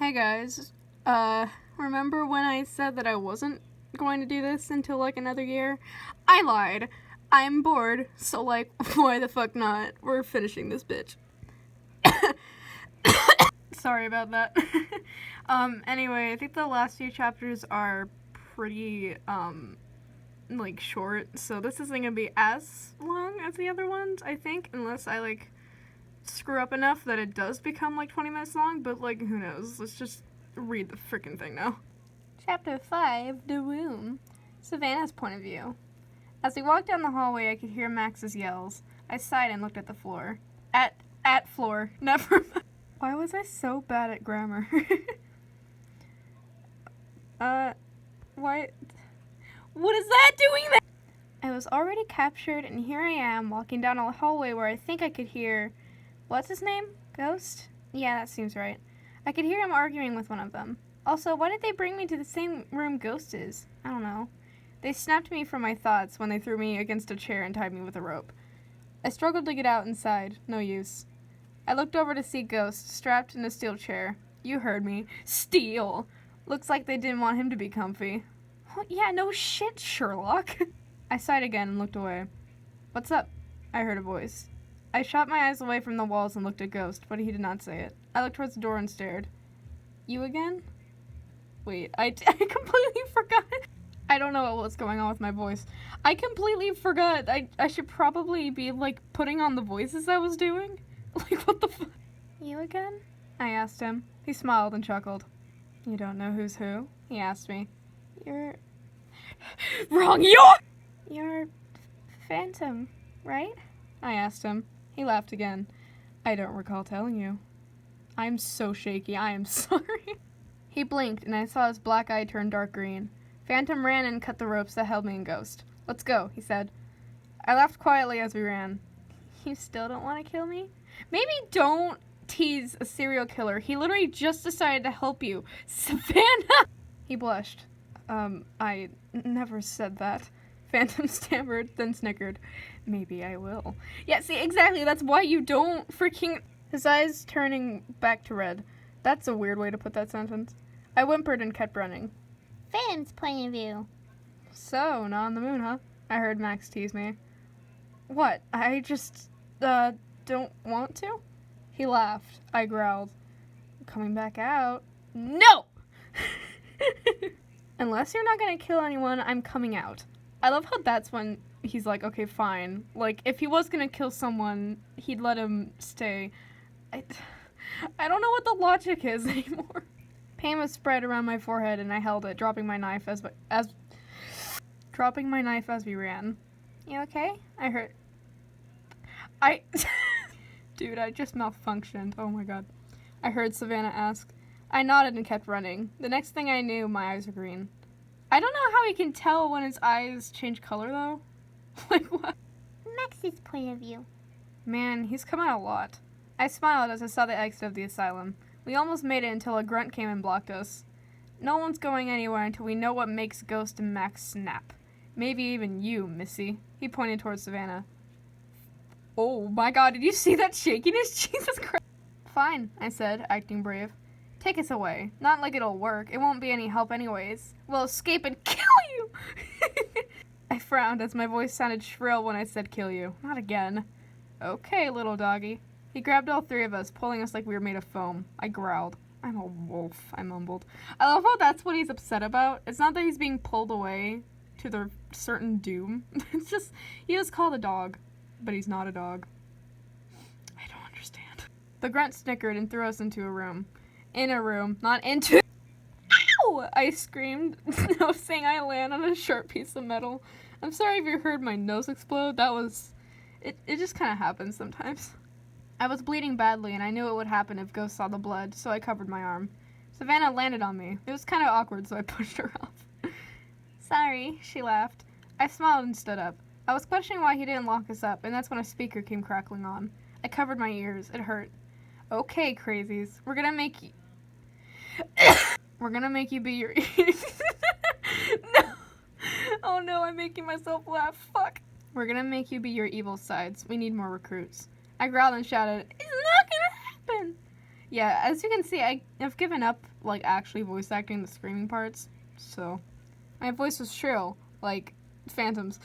Hey guys, remember when I said that I wasn't going to do this until like another year? I lied. I'm bored, so like, why the fuck not? We're finishing this bitch. Sorry about that. Anyway, I think the last few chapters are pretty, like, short, so this isn't gonna be as long as the other ones, I think, unless I, like, screw up enough that it does become, like, 20 minutes long, but, like, who knows? Let's just read the freaking thing now. Chapter 5, The Room. Savannah's point of view. As we walked down the hallway, I could hear Max's yells. I sighed and looked at the floor. At floor. Never mind. Why was I so bad at grammar? What is that doing there? I was already captured, and here I am, walking down a hallway where I think I could hear... What's his name? Ghost? Yeah, that seems right. I could hear him arguing with one of them. Also, why did they bring me to the same room Ghost is? I don't know. They snapped me from my thoughts when they threw me against a chair and tied me with a rope. I struggled to get out and sighed. No use. I looked over to see Ghost, strapped in a steel chair. You heard me. Steel! Looks like they didn't want him to be comfy. Oh, yeah, no shit, Sherlock. I sighed again and looked away. What's up? I heard a voice. I shot my eyes away from the walls and looked at Ghost, but he did not say it. I looked towards the door and stared. You again? Wait, I completely forgot. I don't know what's going on with my voice. I completely forgot. I should probably be, like, putting on the voices I was doing. Like, what the fuck? You again? I asked him. He smiled and chuckled. You don't know who's who? He asked me. You're... Wrong, You're... Phantom, right? I asked him. He laughed again. I don't recall telling you. I'm so shaky, I am sorry. He blinked, and I saw his black eye turn dark green. Phantom ran and cut the ropes that held me in Ghost. Let's go, he said. I laughed quietly as we ran. You still don't want to kill me? Maybe don't tease a serial killer. He literally just decided to help you. Savannah! He blushed. I never said that. Phantom stammered, then snickered. Maybe I will. Yeah, see, exactly, that's why you don't freaking... His eyes turning back to red. That's a weird way to put that sentence. I whimpered and kept running. Phantom's point of view. So, not on the moon, huh? I heard Max tease me. What? I just, don't want to? He laughed. I growled. Coming back out? No! Unless you're not gonna kill anyone, I'm coming out. I love how that's when he's like, okay, fine. Like, if he was gonna kill someone, he'd let him stay. I don't know what the logic is anymore. Pain was spread around my forehead, and I held it, dropping my knife as we ran. You okay? I heard. Dude, I just malfunctioned. Oh my god. I heard Savannah ask. I nodded and kept running. The next thing I knew, my eyes were green. I don't know how he can tell when his eyes change color, though. Like, what? Max's point of view. Man, he's come out a lot. I smiled as I saw the exit of the asylum. We almost made it until a grunt came and blocked us. No one's going anywhere until we know what makes Ghost and Max snap. Maybe even you, Missy. He pointed towards Savannah. Oh my god, did you see that shakiness? Jesus Christ. Fine, I said, acting brave. Take us away. Not like it'll work. It won't be any help anyways. We'll escape and kill you! I frowned as my voice sounded shrill when I said kill you. Not again. Okay, little doggy. He grabbed all three of us, pulling us like we were made of foam. I growled. I'm a wolf, I mumbled. I love how that's what he's upset about. It's not that he's being pulled away to their certain doom. It's just, he was called a dog, but he's not a dog. I don't understand. The grunt snickered and threw us into a room. In a room, not into... Ow! I screamed, noticing I land on a sharp piece of metal. I'm sorry if you heard my nose explode. That was... It just kind of happens sometimes. I was bleeding badly, and I knew it would happen if Ghost saw the blood, so I covered my arm. Savannah landed on me. It was kind of awkward, so I pushed her off. Sorry, she laughed. I smiled and stood up. I was questioning why he didn't lock us up, and that's when a speaker came crackling on. I covered my ears. It hurt. Okay, crazies. We're gonna make you... We're gonna make you be your... No! Oh no, I'm making myself laugh. Fuck. We're gonna make you be your evil sides. We need more recruits. I growled and shouted, It's not gonna happen! Yeah, as you can see, I've given up, like, actually voice acting the screaming parts, so my voice was shrill, like phantoms.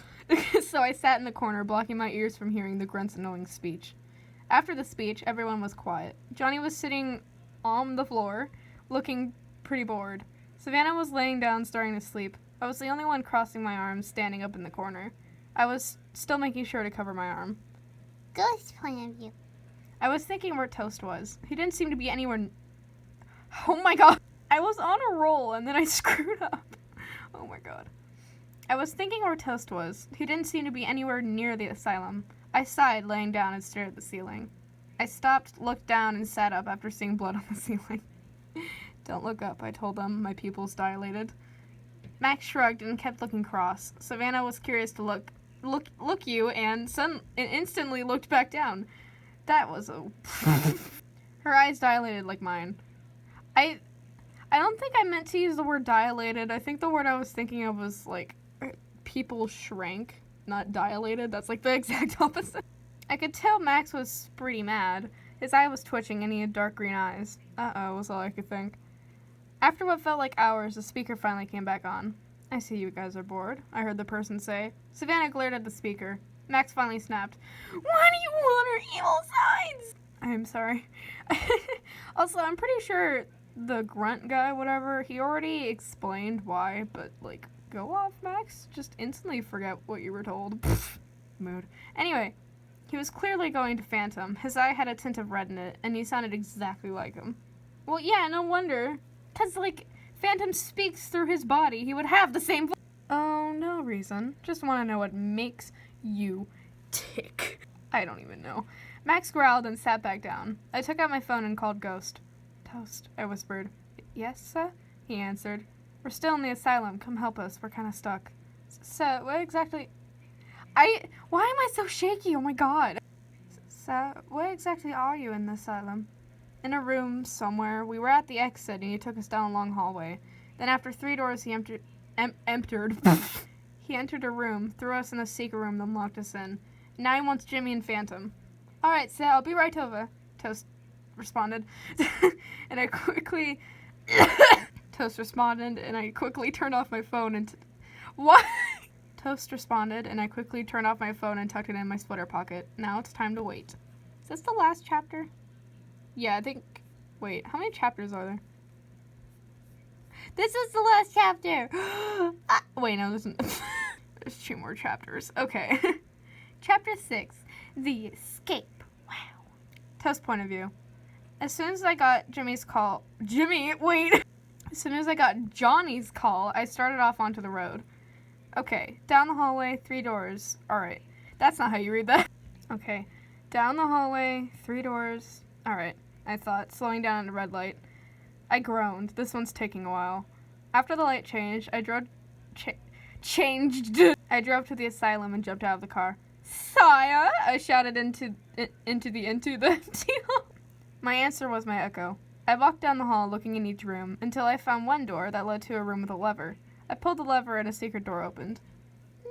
So I sat in the corner, blocking my ears from hearing the grunt's annoying speech. After the speech, everyone was quiet. Johnny was sitting on the floor, looking pretty bored. Savannah was laying down, starting to sleep. I was the only one crossing my arms, standing up in the corner. I was still making sure to cover my arm. Ghost point of view. I was thinking where Toast was. He didn't seem to be anywhere. Oh my god. I was on a roll and then I screwed up. Oh my god. I was thinking where Toast was. He didn't seem to be anywhere near the asylum. I sighed, laying down and stared at the ceiling. I stopped, looked down, and sat up after seeing blood on the ceiling. Don't look up, I told them, my pupils dilated. Max shrugged and kept looking cross. Savannah was curious to look you, and instantly looked back down. That was a... Her eyes dilated like mine. I don't think I meant to use the word dilated. I think the word I was thinking of was, like, people shrank, not dilated. That's, like, the exact opposite. I could tell Max was pretty mad. His eye was twitching, and he had dark green eyes. Uh-oh, was all I could think. After what felt like hours, the speaker finally came back on. I see you guys are bored, I heard the person say. Savannah glared at the speaker. Max finally snapped. Why do you want our evil sides? I'm sorry. Also, I'm pretty sure the grunt guy, whatever, he already explained why, but, like, go off, Max. Just instantly forget what you were told. Mood. Anyway, he was clearly going to Phantom. His eye had a tint of red in it, and he sounded exactly like him. Well, yeah, no wonder. 'Cause, like, Phantom speaks through his body. He would have the same voice. Oh, no reason. Just want to know what makes you tick. I don't even know. Max growled and sat back down. I took out my phone and called Ghost. Toast, I whispered. Yes, sir? He answered. We're still in the asylum. Come help us. We're kind of stuck. Sir, what exactly... Why am I so shaky? Oh my god. Sir, where exactly are you in the asylum? In a room somewhere. We were at the exit and he took us down a long hallway. Then after 3 doors he entered... He entered a room, threw us in a secret room, then locked us in. Now he wants Jimmy and Phantom. Alright, sir, I'll be right over. Toast responded. And I quickly... Toast responded, and I quickly turned off my phone and... What? Toast responded, and I quickly turned off my phone and tucked it in my sweater pocket. Now it's time to wait. Is this the last chapter? Yeah, I think... Wait, how many chapters are there? This is the last chapter! Wait, no, there's 2 more chapters. Okay. Chapter 6. The Escape. Wow. Toast point of view. As soon as I got Jimmy's call... Jimmy, wait! As soon as I got Johnny's call, I started off onto the road. Okay, down the hallway, 3 doors. Alright, that's not how you read that. Okay, down the hallway, 3 doors. Alright, I thought, slowing down at a red light. I groaned. This one's taking a while. After the light changed, I drove to the asylum and jumped out of the car. Sire! I shouted into the deal. My answer was my echo. I walked down the hall, looking in each room, until I found one door that led to a room with a lever. I pulled the lever and a secret door opened.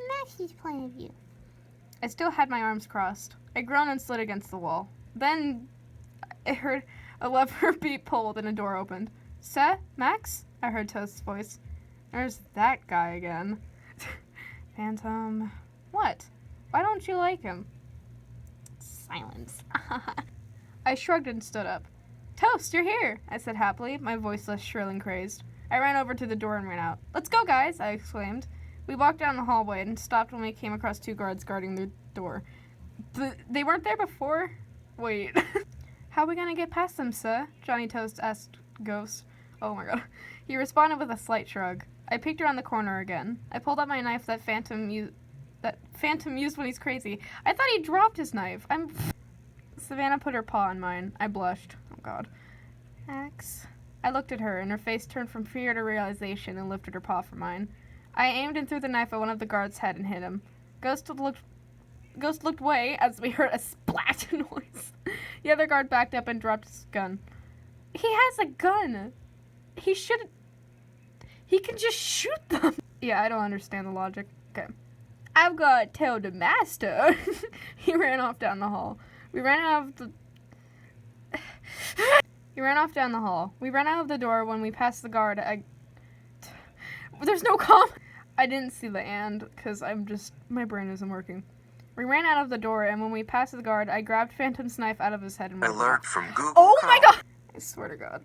Maxie's point of view. I still had my arms crossed. I groaned and slid against the wall. Then I heard a lever be pulled and a door opened. Sir? Max? I heard Toast's voice. There's that guy again. Phantom. What? Why don't you like him? Silence. I shrugged and stood up. Toast, you're here, I said happily, my voice less shrill and crazed. I ran over to the door and ran out. Let's go, guys, I exclaimed. We walked down the hallway and stopped when we came across 2 guards guarding the door. They weren't there before? Wait. How are we gonna get past them, sir? Johnny Toast asked Ghost. Oh my god. He responded with a slight shrug. I peeked around the corner again. I pulled out my knife that Phantom used when he's crazy. I thought he dropped his knife. Savannah put her paw on mine. I blushed. Oh god. Max. I looked at her, and her face turned from fear to realization and lifted her paw from mine. I aimed and threw the knife at one of the guards' head and hit him. Ghost looked away as we heard a splat noise. The other guard backed up and dropped his gun. He has a gun. He can just shoot them. Yeah, I don't understand the logic. Okay. I've got to tell the master. He ran off down the hall. We ran out of the... He ran off down the hall. We ran out of the door when we passed the guard. There's no comment. I didn't see the and, because my brain isn't working. We ran out of the door, and when we passed the guard, I grabbed Phantom's knife out of his head and went Alert from Google. Oh my god! I swear to God.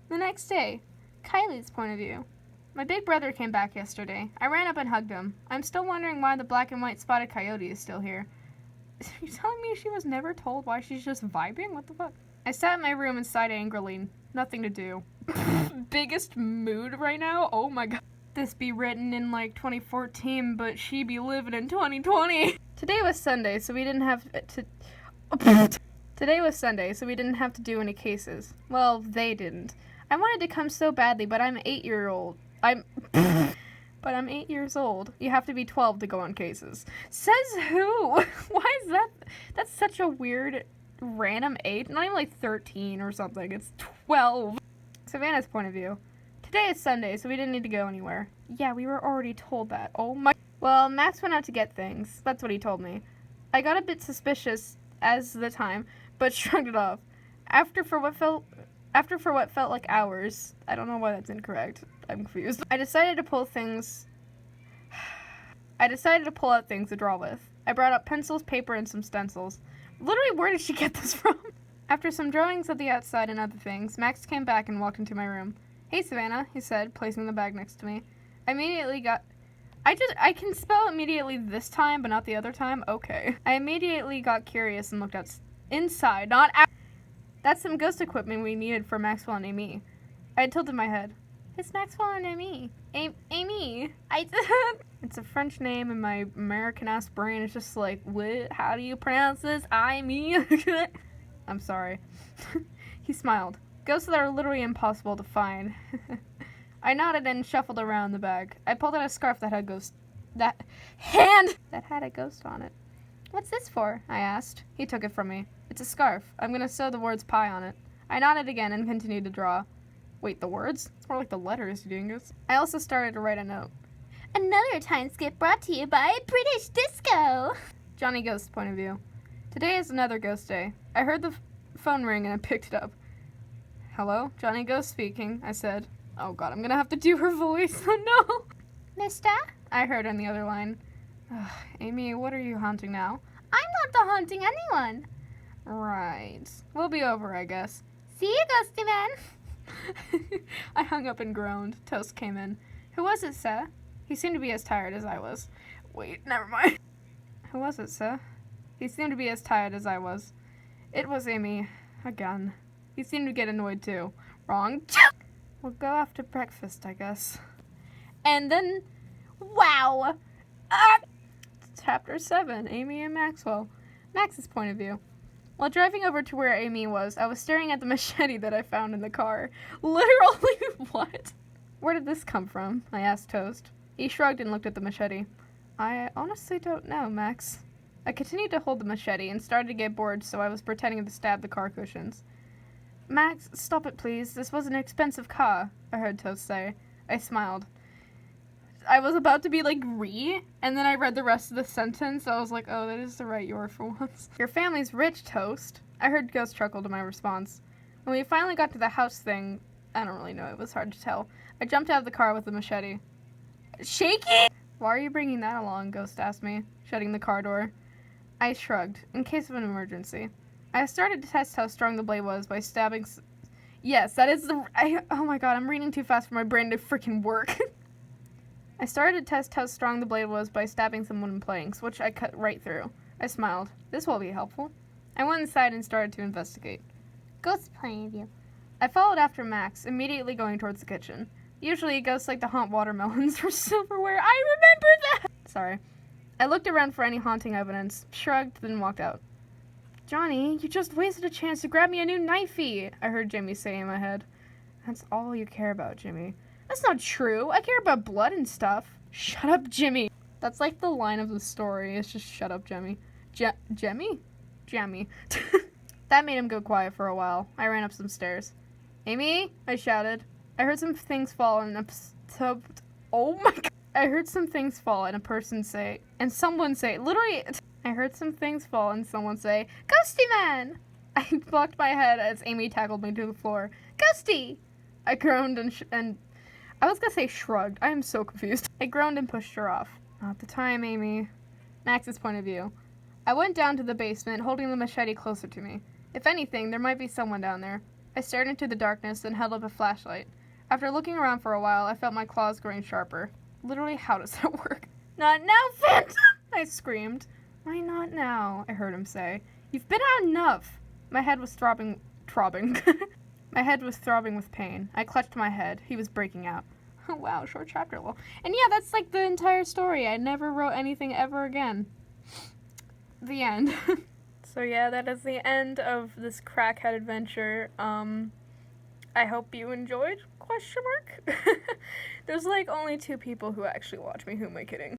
The next day, Kylie's point of view. My big brother came back yesterday. I ran up and hugged him. I'm still wondering why the black and white spotted coyote is still here. Are you telling me she was never told why she's just vibing? What the fuck? I sat in my room and sighed angrily. Nothing to do. Biggest mood right now? Oh my god. This be written in like 2014, but she be living in 2020. Today was Sunday, so we didn't have to... Today was Sunday, so we didn't have to do any cases. Well, they didn't. I wanted to come so badly, but I'm 8 years old. But I'm 8 years old. You have to be 12 to go on cases. Says who? Why is that? That's such a weird, random age. Not even like 13 or something. It's 12. Savannah's point of view. Today is Sunday, so we didn't need to go anywhere. Yeah, we were already told that. Oh my... Well, Max went out to get things. That's what he told me. I got a bit suspicious as the time, but shrugged it off. After for what felt like hours. I don't know why that's incorrect. I'm confused. I decided to pull out things to draw with. I brought up pencils, paper, and some stencils. Literally, where did she get this from? After some drawings of the outside and other things, Max came back and walked into my room. Hey, Savannah, he said, placing the bag next to me. I can spell immediately this time, but not the other time? Okay. I immediately got curious and looked inside, not out. That's some ghost equipment we needed for Maxwell and Amy. I had tilted my head. It's Maxwell and Amy. Amy. It's a French name, and my American-ass brain is just like, what? How do you pronounce this? Me? I'm sorry. He smiled. Ghosts that are literally impossible to find. I nodded and shuffled around the bag. I pulled out a scarf that had a ghost on it. What's this for? I asked. He took it from me. It's a scarf. I'm gonna sew the words pie on it. I nodded again and continued to draw. Wait, the words? It's more like the letters, you dingus. I also started to write a note. Another time skip brought to you by British Disco. Johnny Ghost's point of view. Today is another ghost day. I heard the phone ring and I picked it up. Hello? Johnny Ghost speaking, I said. Oh god, I'm gonna have to do her voice. Oh no! Mister? I heard on the other line. Amy, what are you haunting now? I'm not the haunting anyone. Right. We'll be over, I guess. See you, ghosty man. I hung up and groaned. Toast came in. Who was it, sir? He seemed to be as tired as I was. Wait, never mind. Who was it, sir? He seemed to be as tired as I was. It was Amy. Again. He seemed to get annoyed, too. Wrong. We'll go after breakfast, I guess. And then, wow! Chapter 7, Amy and Maxwell. Max's point of view. While driving over to where Amy was, I was staring at the machete that I found in the car. Literally, what? Where did this come from? I asked Toast. He shrugged and looked at the machete. I honestly don't know, Max. I continued to hold the machete and started to get bored, so I was pretending to stab the car cushions. Max, stop it, please. This was an expensive car, I heard Toast say. I smiled. I was about to be like, and then I read the rest of the sentence. So I was like, oh, that is the right Yor for once. Your family's rich, Toast. I heard Ghost chuckle to my response. When we finally got to the house thing, I don't really know, it was hard to tell. I jumped out of the car with the machete. Shaky? Why are you bringing that along? Ghost asked me, shutting the car door. I shrugged, in case of an emergency. I started to test how strong the blade was by stabbing. Yes, that is the. Oh my god, I'm reading too fast for my brain to freaking work. I started to test how strong the blade was by stabbing some wooden planks, which I cut right through. I smiled. This will be helpful. I went inside and started to investigate. Ghost point of view. I followed after Max, immediately going towards the kitchen. Usually, ghosts like to haunt watermelons or silverware. I remember that! Sorry. I looked around for any haunting evidence, shrugged, then walked out. Johnny, you just wasted a chance to grab me a new knifey, I heard Jimmy say in my head. That's all you care about, Jimmy. That's not true. I care about blood and stuff. Shut up, Jimmy. That's like the line of the story. It's just shut up, Jimmy. Jemmy? Jammy. That made him go quiet for a while. I ran up some stairs. Amy? I shouted. I heard some things fall and oh my god. I heard some things fall and someone say, literally, I heard some things fall and someone say, Ghosty man! I blocked my head as Amy tackled me to the floor. Ghosty! I groaned and I was gonna say shrugged. I am so confused. I groaned and pushed her off. Not the time, Amy. Max's point of view. I went down to the basement, holding the machete closer to me. If anything, there might be someone down there. I stared into the darkness and held up a flashlight. After looking around for a while, I felt my claws growing sharper. Literally, how does that work? Not now, Phantom! I screamed. Why not now? I heard him say. You've been out enough. My head was throbbing. My head was throbbing with pain. I clutched my head. He was breaking out. Oh, wow, short chapter. And yeah, that's like the entire story. I never wrote anything ever again. The end. So yeah, that is the end of this crackhead adventure. I hope you enjoyed, ? There's like only 2 people who actually watch me. Who am I kidding?